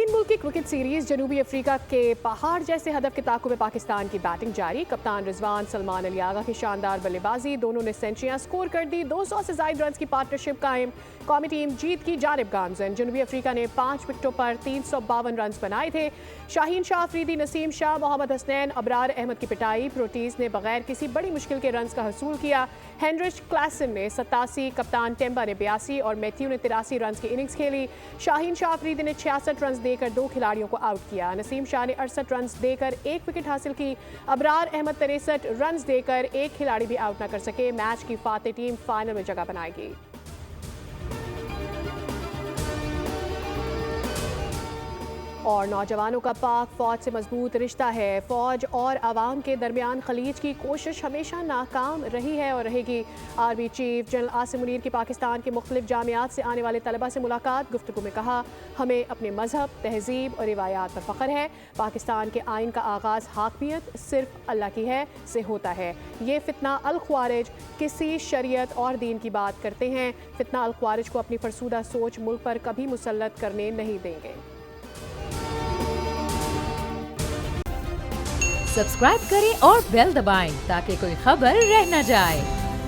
तीन मुल्क की क्रिकेट सीरीज जनूबी अफ्रीका के पहाड़ जैसे हदफ के ताक़ुब में पाकिस्तान की बैटिंग जारी। कप्तान रिजवान, सलमान अली आगा की शानदार बल्लेबाजी, दोनों ने सेंचुरियां स्कोर कर दी। 200 से ज़ायद रन की पार्टनरशिप कायम। कौमी टीम जीत की जानिब गामजन। जनूबी अफ्रीका ने 5 विकेटों पर 352 रन बनाए थे। शाहीन शाह अफरीदी, नसीम शाह, मोहम्मद हसनैन, अबरार अहमद की पिटाई। प्रोटीज ने बगैर किसी बड़ी मुश्किल के रन का हसूल किया। हेनरिच क्लासन ने 87, कप्तान टेम्बा ने 82 और मैथ्यू ने 83 रन की इनिंग्स खेली। शाहीन शाह अफरीदी ने 66 रन देकर 2 खिलाड़ियों को आउट किया। नसीम शाह ने 68 रन देकर 1 विकेट हासिल की। अबरार अहमद 63 रन देकर 1 खिलाड़ी भी आउट न कर सके। मैच की फातेह टीम फाइनल में जगह बनाएगी। और नौजवानों का पाक फौज से मजबूत रिश्ता है। फौज और आवाम के दरमियान खलीज की कोशिश हमेशा नाकाम रही है और रहेगी। Army chief general Asim Munir की पाकिस्तान के मुख्तलिफ जामियात से आने वाले तलबा से मुलाकात। गुफ्तगू में कहा, हमें अपने मजहब, तहजीब और रिवायात पर फ़ख्र है। पाकिस्तान के आइन का आगाज़ हाकमियत सिर्फ अल्लाह की है से होता है। ये फितना अल ख्वारिज किसी शरीयत और दीन की बात करते हैं। फितना अल ख्वारिज को अपनी फरसूदा सोच मुल्क पर कभी मुसल्लत करने नहीं देंगे। सब्सक्राइब करें और बेल दबाएं ताकि कोई खबर रह न जाए।